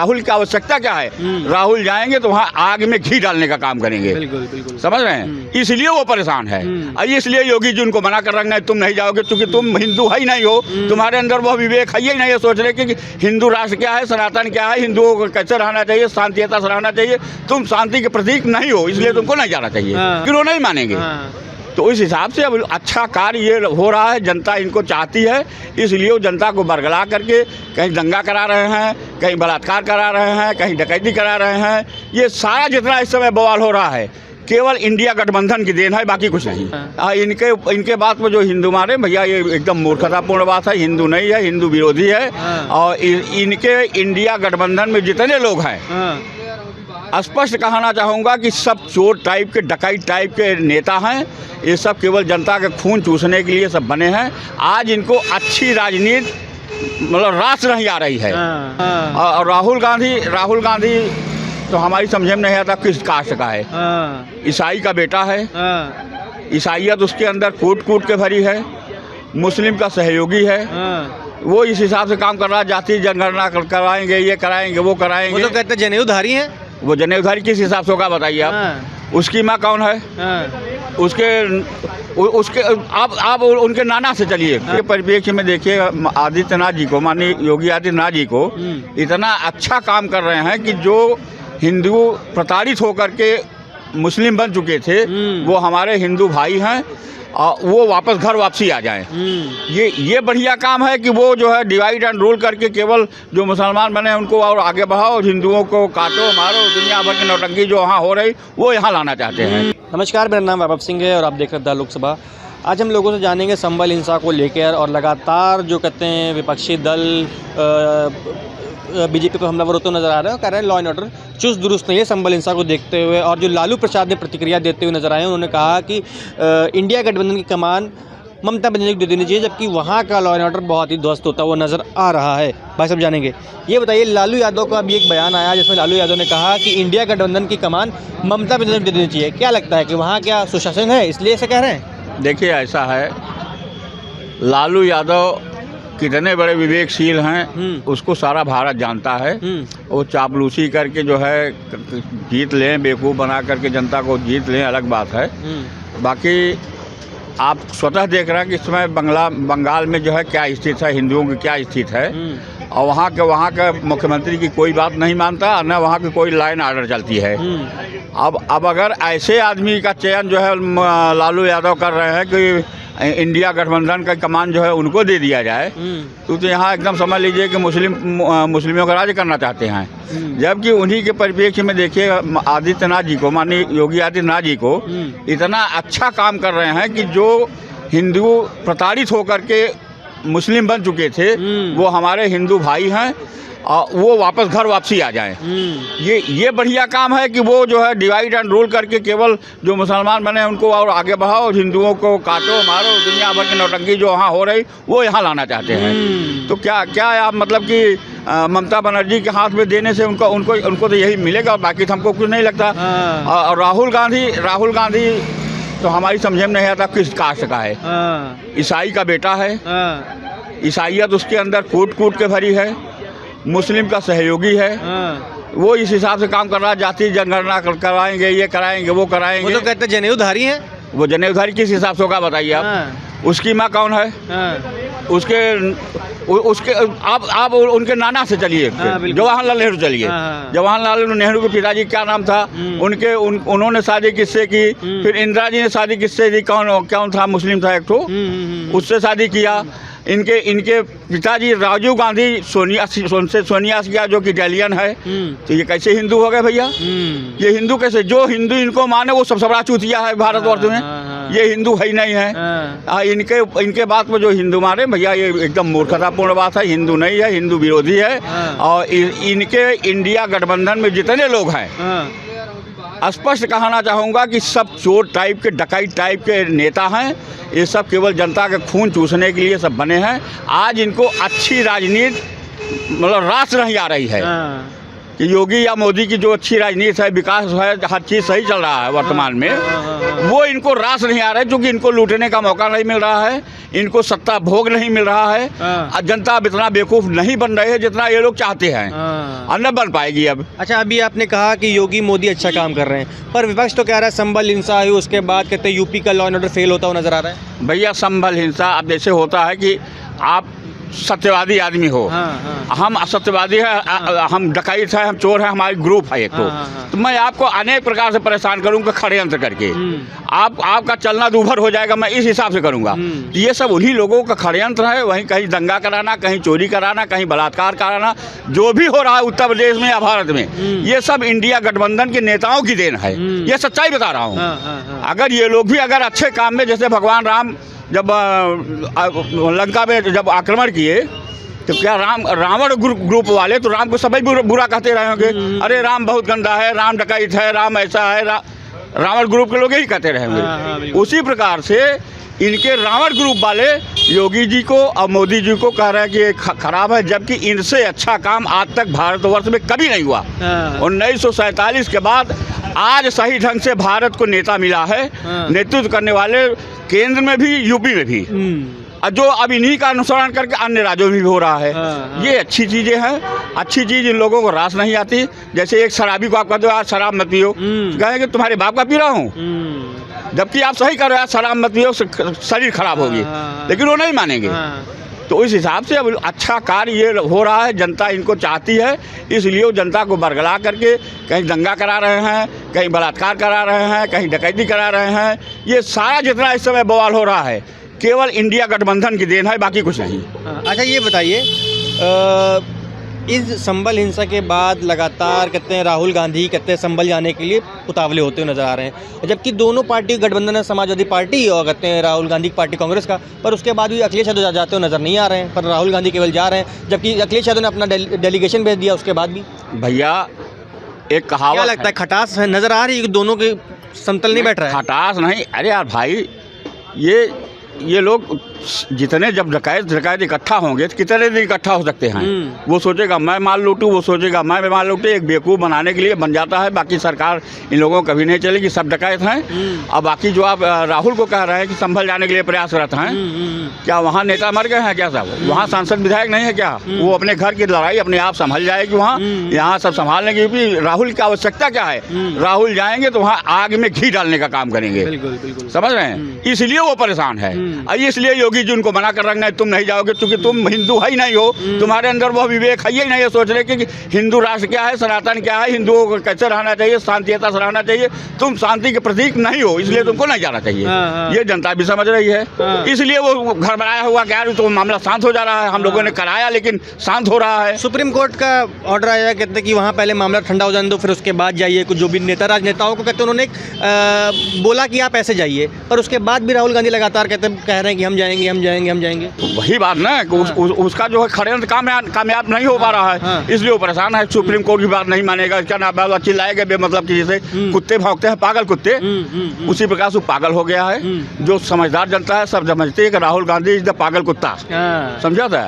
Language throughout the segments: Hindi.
राहुल की आवश्यकता क्या है? राहुल जाएंगे तो वहाँ आग में घी डालने का काम करेंगे। बिल्कुल बिल्कुल समझ रहे हैं, इसलिए वो परेशान है। और इसलिए योगी जी उनको मना कर रहे हैं, तुम नहीं जाओगे क्योंकि तुम हिंदू है ही नहीं हो, तुम्हारे अंदर वो विवेक है ही नहीं है सोच रहे कि हिंदू राष्ट्र क्या है, सनातन क्या है, हिंदुओं को कैसे रहना चाहिए, शांतियता से रहना चाहिए। तुम शांति के प्रतीक नहीं हो, इसलिए तुमको नहीं जाना चाहिए, फिर वो नहीं मानेंगे। तो इस हिसाब से अब अच्छा कार्य ये हो रहा है, जनता इनको चाहती है, इसलिए वो जनता को बरगला करके कहीं दंगा करा रहे हैं, कहीं बलात्कार करा रहे हैं, कहीं डकैती करा रहे हैं। ये सारा जितना इस समय बवाल हो रहा है केवल इंडिया गठबंधन की देन है, बाकी कुछ नहीं। इनके बात में जो हिंदू मारे भैया, ये एकदम मूर्खतापूर्ण बात है। हिंदू नहीं है, हिंदू विरोधी है। और इनके इंडिया गठबंधन में जितने लोग हैं, स्पष्ट कहना चाहूँगा कि सब चोर टाइप के, डकैत टाइप के नेता हैं। ये सब केवल जनता के खून चूसने के लिए सब बने हैं। आज इनको अच्छी राजनीति मतलब रास नहीं आ रही है। और राहुल गांधी तो हमारी समझ में नहीं आता किस कास्ट का है। ईसाई का बेटा है, ईसाइयत उसके अंदर कूट कूट के भरी है, मुस्लिम का सहयोगी है। वो इस हिसाब से काम कर रहा है, जाति जनगणना कराएंगे, ये कराएंगे, वो कराएंगे। वो तो कहते जनेऊधारी हैं। वो जनेऊधारी किस हिसाब से होगा बताइए आप? उसकी माँ कौन है? उसके आप उनके नाना से चलिए। परिप्रेक्ष्य में देखिए, आदित्यनाथ जी को, माननीय योगी आदित्यनाथ जी को इतना अच्छा काम कर रहे हैं कि जो हिंदू प्रताड़ित होकर के मुस्लिम बन चुके थे, वो हमारे हिंदू भाई हैं, वो वापस घर वापसी आ जाएं। ये बढ़िया काम है कि वो जो है डिवाइड एंड रूल करके केवल जो मुसलमान बने उनको और आगे बढ़ाओ, हिंदुओं को काटो मारो, दुनिया भर की नौटंकी जो वहाँ हो रही वो यहाँ लाना चाहते हैं। नमस्कार, मेरा नाम वैभव सिंह है और आप देख रहे हैं द लोकसभा। आज हम लोगों से जानेंगे संभल हिंसा को लेकर, और लगातार जो कहते हैं विपक्षी दल बीजेपी पर हमलावर होते नजर आ रहे हैं और कह रहे हैं लॉ एंड ऑर्डर चुस्त दुरुस्त नहीं है संभल हिंसा को देखते हुए। और जो लालू प्रसाद ने प्रतिक्रिया देते हुए नजर आए, उन्होंने कहा कि इंडिया गठबंधन की कमान ममता बनर्जी को दे देनी चाहिए, जबकि वहाँ का लॉ एंड ऑर्डर बहुत ही ध्वस्त होता हुआ नजर आ रहा है। भाई साहब जानेंगे, ये बताइए, लालू यादव का अभी एक बयान आया जिसमें लालू यादव ने कहा कि इंडिया गठबंधन की कमान ममता बनर्जी को दे देनी चाहिए। क्या लगता है कि वहाँ क्या सुशासन है, इसलिए ऐसा कह रहे हैं? देखिए, ऐसा है, लालू यादव कितने बड़े विवेकशील हैं उसको सारा भारत जानता है। वो चापलूसी करके जो है जीत लें, बेवकूफ़ बना करके जनता को जीत लें, अलग बात है। बाकी आप स्वतः देख रहे हैं कि इस समय बंगाल में जो है क्या स्थिति है, हिंदुओं की क्या स्थिति है। और वहाँ का मुख्यमंत्री की कोई बात नहीं मानता, न वहाँ की कोई लाइन आर्डर चलती है। अब अगर ऐसे आदमी का चयन जो है लालू यादव कर रहे हैं कि इंडिया गठबंधन का कमान जो है उनको दे दिया जाए, तो यहाँ एकदम समझ लीजिए कि मुस्लिमों का राज करना चाहते हैं। जबकि उन्हीं के परिप्रेक्ष्य में देखिए, आदित्यनाथ जी को, माननीय योगी आदित्यनाथ जी को इतना अच्छा काम कर रहे हैं कि जो हिंदू प्रताड़ित होकर के मुस्लिम बन चुके थे, वो हमारे हिंदू भाई हैं, वो वापस घर वापसी आ जाएं। ये बढ़िया काम है कि वो जो है डिवाइड एंड रूल करके केवल जो मुसलमान बने उनको और आगे बढ़ाओ, हिंदुओं को काटो मारो, दुनिया भर की नौटंकी जो वहाँ हो रही वो यहाँ लाना चाहते हैं। तो क्या आप मतलब कि ममता बनर्जी के हाथ में देने से उनको तो यही मिलेगा, और बाकी तो हमको कुछ नहीं लगता। और राहुल गांधी तो हमारी समझ में नहीं आता किस कास्ट का है। ईसाई का बेटा है, ईसाइयत उसके अंदर कूट कूट के भरी है, मुस्लिम का सहयोगी है। वो इस हिसाब से काम कर रहा है, जाति जनगणना कराएंगे, ये कराएंगे, वो कराएंगे। वो तो कहते जनेऊधारी हैं। वो जनेऊधारी किस हिसाब से होगा बताइए आप? उसकी माँ कौन है? उसके आप उनके नाना से चलिए, जवाहरलाल नेहरू चलिए। जवाहरलाल नेहरू के पिताजी क्या नाम था उन्होंने शादी किससे की? फिर इंदिरा जी ने शादी किससे की? कौन था? मुस्लिम था एक तो, उससे शादी किया। इनके पिताजी राजीव गांधी सोनिया किया, जो कि इटालियन है। तो ये कैसे हिंदू हो गए भैया? ये हिंदू कैसे? जो हिंदू इनको माने वो सब बड़ा चूतिया है भारतवर्ष में। ये हिंदू है ही नहीं है। इनके बात में जो हिंदू मारे भैया, ये एकदम मूर्खतापूर्ण बात है। हिंदू नहीं है, हिंदू विरोधी है। और इनके इंडिया गठबंधन में जितने लोग हैं, स्पष्ट कहना चाहूँगा कि सब चोर टाइप के, डकैत टाइप के नेता हैं। ये सब केवल जनता के खून चूसने के लिए सब बने हैं। आज इनको अच्छी राजनीति मतलब रास नहीं आ रही है। कि योगी या मोदी की जो अच्छी राजनीति है, विकास है, हर चीज़ सही चल रहा है वर्तमान में, वो इनको रास नहीं आ रहा है, क्योंकि इनको लूटने का मौका नहीं मिल रहा है, इनको सत्ता भोग नहीं मिल रहा है। जनता अब इतना बेवकूफ़ नहीं बन रही है जितना ये लोग चाहते हैं, और न बन पाएगी अब। अच्छा, अभी आपने कहा कि योगी मोदी अच्छा काम कर रहे हैं, पर विपक्ष तो कह रहा है संभल हिंसा हुई, उसके बाद कहते हैं यूपी का लॉ एंड ऑर्डर फेल होता हुआ नजर आ रहा है। भैया संभल हिंसा अब जैसे होता है कि आप सत्यवादी आदमी हो, हम असत्यवादी है, हम डकैत है, हम चोर है, हमारी ग्रुप है एक तो मैं आपको अनेक प्रकार से परेशान करूंगा षड्यंत्र करके, आपका चलना दूभर हो जाएगा, मैं इस हिसाब से करूंगा। ये सब उन्हीं लोगों का षड्यंत्र है, वहीं कहीं दंगा कराना, कहीं चोरी कराना, कहीं बलात्कार कराना, जो भी हो रहा है उत्तर प्रदेश में या भारत में, ये सब इंडिया गठबंधन के नेताओं की देन है। ये सच्चाई बता रहा हूँ। अगर ये लोग भी अगर अच्छे काम में, जैसे भगवान राम जब लंका में जब आक्रमण किए, तो क्या रावण ग्रुप वाले तो राम को सभी बुरा कहते रहे होंगे, अरे राम बहुत गंदा है, राम डकैत है, राम ऐसा है, रावण ग्रुप के लोग यही कहते रहे होंगे। उसी प्रकार से इनके रावण ग्रुप वाले योगी जी को और मोदी जी को कह रहे हैं कि ये खराब है, जबकि इनसे अच्छा काम आज तक भारतवर्ष में कभी नहीं हुआ। 1947 के बाद आज सही ढंग से भारत को नेता मिला है, नेतृत्व करने वाले केंद्र में भी, यूपी में भी, और जो अब इन्हीं का अनुसरण करके अन्य राज्यों में भी हो रहा है। ये अच्छी चीज़ें हैं। अच्छी चीज़ इन लोगों को रास नहीं आती। जैसे एक शराबी को आप कहते हो आज शराब मत पियो, कहेंगे तुम्हारे बाप का पी रहा हूँ, जबकि आप सही कर रहे हो, शराब मत पियो, शरीर खराब होगी, लेकिन वो नहीं मानेंगे। तो इस हिसाब से अब अच्छा कार्य ये हो रहा है, जनता इनको चाहती है, इसलिए वो जनता को बरगला करके कहीं दंगा करा रहे हैं, कहीं बलात्कार करा रहे हैं, कहीं डकैती करा रहे हैं। ये सारा जितना इस समय बवाल हो रहा है केवल इंडिया गठबंधन की देन है, बाकी कुछ नहीं। अच्छा, ये बताइए, इस संभल हिंसा के बाद लगातार कहते हैं राहुल गांधी कहते हैं संभल जाने के लिए उतावले होते हुए नजर आ रहे हैं, जबकि दोनों पार्टी गठबंधन है, समाजवादी पार्टी और कहते हैं राहुल गांधी की पार्टी कांग्रेस का, पर उसके बाद भी अखिलेश यादव जाते हुए नजर नहीं आ रहे हैं, पर राहुल गांधी केवल जा रहे हैं, जबकि अखिलेश यादव ने अपना डेलीगेशन भेज दिया उसके बाद भी। भैया एक कहावत क्या लगता है, खटास नजर आ रही है कि दोनों के समतल नहीं बैठ रहा है? खटास नहीं, अरे यार भाई, ये लोग जितने जब डकैत इकट्ठा होंगे तो कितने दिन इकट्ठा हो सकते हैं। वो सोचेगा मैं माल लूटूं, वो सोचेगा मैं माल लूटूं, एक बेवकूफ़ बनाने के लिए बन जाता है। बाकी सरकार इन लोगों को कभी नहीं चलेगी, सब डकैत हैं। और बाकी जो आप राहुल को कह रहे हैं कि संभल जाने के लिए प्रयासरत हैं, क्या वहाँ नेता मर गए हैं क्या साहब? वहाँ सांसद विधायक नहीं है क्या? वो अपने घर की लड़ाई अपने आप संभल जाएगी वहाँ, यहाँ सब संभालने की राहुल की आवश्यकता क्या है? राहुल जाएंगे तो वहाँ आग में घी डालने का काम करेंगे, समझ रहे हैं? इसलिए वो परेशान है, इसलिए योगी जी उनको मना कर रखना है, तुम नहीं जाओगे, क्योंकि तुम हिंदू है ही नहीं हो, तुम्हारे अंदर वो विवेक है ही नहीं है सोचने की कि हिंदू राष्ट्र क्या है, सनातन क्या है, हिंदुओं को कैसे रहना चाहिए, शांतियता से रहना चाहिए। तुम शांति के प्रतीक नहीं हो, इसलिए तुमको नहीं जाना चाहिए। ये जनता भी समझ रही है, इसलिए वो घर बनाया हुआ क्या तो मामला शांत हो जा रहा है। हम लोगों ने कराया लेकिन शांत हो रहा है। सुप्रीम कोर्ट का ऑर्डर आया, कहते हैं कि वहाँ पहले मामला ठंडा हो जाने दो, फिर उसके बाद जाइए। कुछ जो भी राजनेताओं को कहते हैं उन्होंने बोला कि आप ऐसे जाइए, पर उसके बाद भी राहुल गांधी लगातार कह रहे हैं कि हम जाएंगे, हम जाएंगे, हम जाएंगे। तो वही बात ना, उसका जो है षड्यंत्र कामयाब नहीं हो पा रहा है, इसलिए वो परेशान है। सुप्रीम कोर्ट की बात नहीं मानेगा, इसका ना चिल्लाएगा बेमतलब की, जैसे कुत्ते भौंकते हैं पागल कुत्ते, उसी प्रकार से पागल हो गया है। जो समझदार जनता है सब समझते हैं कि राहुल गांधी इज द पागल कुत्ता, समझा था?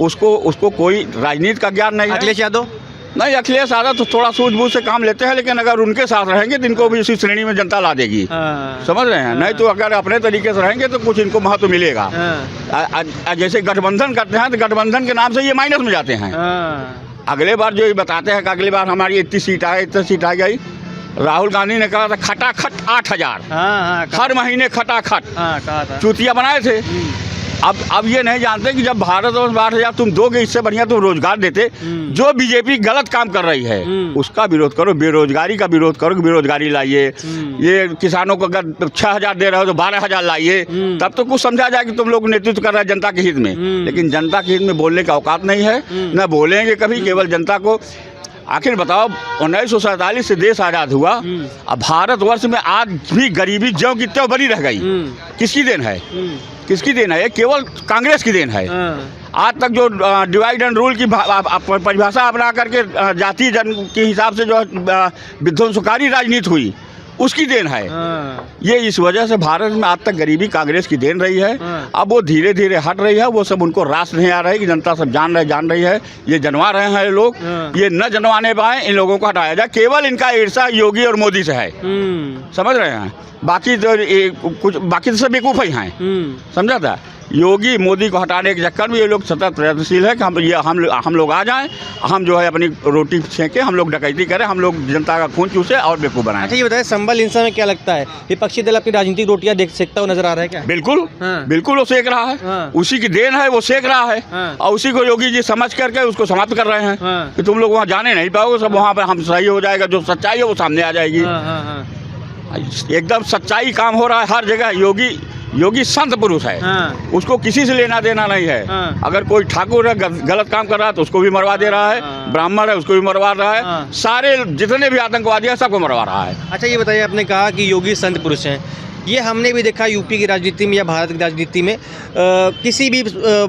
उसको कोई राजनीति का ज्ञान नहीं है। अखिलेश यादव नहीं, अखिलेश यादव तो थोड़ा सूझबूझ से काम लेते हैं, लेकिन अगर उनके साथ रहेंगे तो इनको भी इसी श्रेणी में जनता ला देगी, समझ रहे हैं? नहीं तो अगर अपने तरीके से रहेंगे तो कुछ इनको महत्व मिलेगा। जैसे गठबंधन करते हैं तो गठबंधन के नाम से ये माइनस में जाते हैं। अगले बार जो ये बताते हैं कि अगली बार हमारी इतनी सीट आए, इतनी सीट आ गई, राहुल गांधी ने कहा था खटाखट 8000 हर महीने खटाखट चूतिया बनाए थे। अब ये नहीं जानते कि जब भारत और 12,000 तुम दोगे, इससे बढ़िया तुम रोजगार देते। जो बीजेपी गलत काम कर रही है उसका विरोध करो, बेरोजगारी का विरोध करो, बेरोजगारी लाइए। ये किसानों को अगर 6,000 दे रहे हो तो 12,000 लाइए, तब तो कुछ समझा जाए कि तुम लोग नेतृत्व कर रहे हैं जनता के हित में। लेकिन जनता के हित में बोलने का औकात नहीं है, न बोलेंगे कभी, केवल जनता को। आखिर बताओ, 1947 से देश आज़ाद हुआ, अब भारतवर्ष में आज भी गरीबी ज्यों की त्यों बनी रह गई। किसकी देन है? किसकी देन है? केवल कांग्रेस की देन है। आज तक जो डिवाइड एंड रूल की परिभाषा अपना करके जाति जन के हिसाब से जो विध्वंसकारी राजनीति हुई, उसकी देन है। हाँ। ये इस वजह से भारत में आज तक गरीबी कांग्रेस की देन रही है। हाँ। अब वो धीरे धीरे हट रही है, वो सब उनको रास नहीं आ रही कि जनता सब जान रही है। ये जनवा रहे हैं ये लोग। हाँ। ये न जनवाने पाए, इन लोगों को हटाया जाए। केवल इनका ईर्षा योगी और मोदी से है, समझ रहे हैं। बाकी तो बाकी तो सब बेवकूफ़ ही हैं, समझा था। योगी मोदी को हटाने के चक्कर में ये लोग सतत प्रयत्नशील है कि हम लोग आ जाएं, हम जो है अपनी रोटी सेंके, हम लोग डकैती करें, हम लोग जनता का खून चूसे और बेवकूफ़ बनाएं। अच्छा, ये बताएं संबल हिंसा में क्या लगता है, विपक्षी दल अपनी राजनीतिक रोटियां सेकता हुआ नजर आ रहा है क्या? बिल्कुल। हाँ। बिल्कुल वो सेक रहा है। हाँ। उसी की देन है, वो सेक रहा है। हाँ। और उसी को योगी जी समझ करके उसको समाप्त कर रहे हैं। हाँ। कि तुम लोग वहाँ जाने नहीं पाओगे, सब वहाँ पर हम सही हो जाएगा, जो सच्चाई है वो सामने आ जाएगी। एकदम सच्चाई काम हो रहा है हर जगह। योगी संत पुरुष है। हाँ। उसको किसी से लेना देना नहीं है। हाँ। अगर कोई ठाकुर है गलत काम कर रहा है तो उसको भी मरवा दे रहा है। हाँ। ब्राह्मण है उसको भी मरवा रहा है। हाँ। सारे जितने भी आतंकवादी है सबको मरवा रहा है। अच्छा, ये बताइए, आपने कहा कि योगी संत पुरुष हैं, ये हमने भी देखा यूपी की राजनीति में या भारत की राजनीति में। किसी भी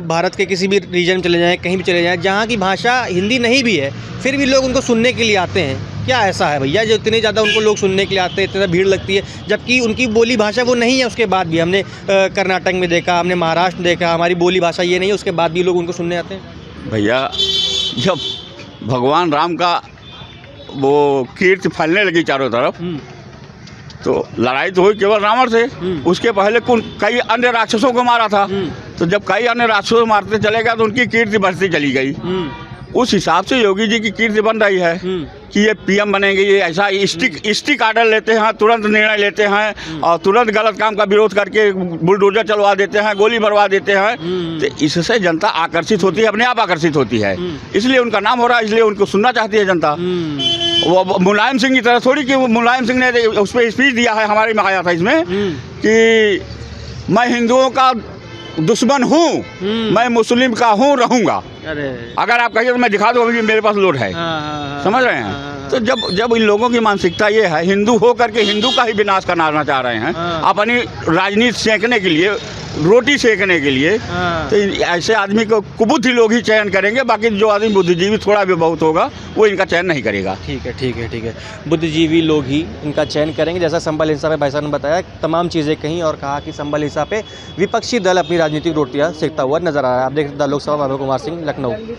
भारत के किसी भी रीजन में चले जाएं, कहीं भी चले जाएं, जहाँ की भाषा हिंदी नहीं भी है, फिर भी लोग उनको सुनने के लिए आते हैं। क्या ऐसा है भैया जो इतने ज़्यादा उनको लोग सुनने के लिए आते हैं, इतना भीड़ लगती है, जबकि उनकी बोली भाषा वो नहीं है? उसके बाद भी हमने कर्नाटक में देखा, हमने महाराष्ट्र में देखा, हमारी बोली भाषा ये नहीं है, उसके बाद भी लोग उनको सुनने आते हैं। भैया जब भगवान राम का वो कीर्ति फैलने लगी चारों तरफ, तो लड़ाई तो हुई केवल रावण से। उसके पहले कई अन्य राक्षसों को मारा था। तो जब कई अन्य राक्षसों को मारते चलेगा तो उनकी कीर्ति बढ़ती चली गई। उस हिसाब से योगी जी की कीर्ति बन रही है कि ये पीएम बनेंगे। ये ऐसा स्टिक आर्डर लेते हैं, तुरंत निर्णय लेते हैं और तुरंत गलत काम का विरोध करके बुलडोजर चलवा देते हैं, गोली मरवा देते हैं। तो इससे जनता आकर्षित होती है, अपने आप आकर्षित होती है। इसलिए उनका नाम हो रहा है, इसलिए उनको सुनना चाहती है जनता। वो मुलायम सिंह की तरह थोड़ी कि मुलायम सिंह ने उस पर स्पीच दिया है, हमारे में आया था इसमें कि मैं हिंदुओं का दुश्मन हूँ, मैं मुस्लिम का हूँ, रहूँगा। अगर आप कहिए तो मैं दिखा दूँ, अभी मेरे पास लोड है। समझ रहे हैं। तो जब इन लोगों की मानसिकता ये है, हिंदू हो करके हिंदू का ही विनाश करना चाह रहे हैं अपनी राजनीति सेंकने के लिए, रोटी सेकने के लिए, तो ऐसे आदमी को कुबुद्धि लोग ही चयन करेंगे। बाकी जो आदमी बुद्धिजीवी थोड़ा भी बहुत होगा वो इनका चयन नहीं करेगा। ठीक है। बुद्धिजीवी लोग ही इनका चयन करेंगे। जैसा संबल हिंसा पे भाई साहब ने बताया, तमाम चीज़ें कहीं और कहा कि संबल हिंसा पे विपक्षी दल अपनी राजनीतिक रोटियां सेकता हुआ नजर आ रहा है। आप देख रहे हैं लोकसभा, कुमार सिंह, लखनऊ।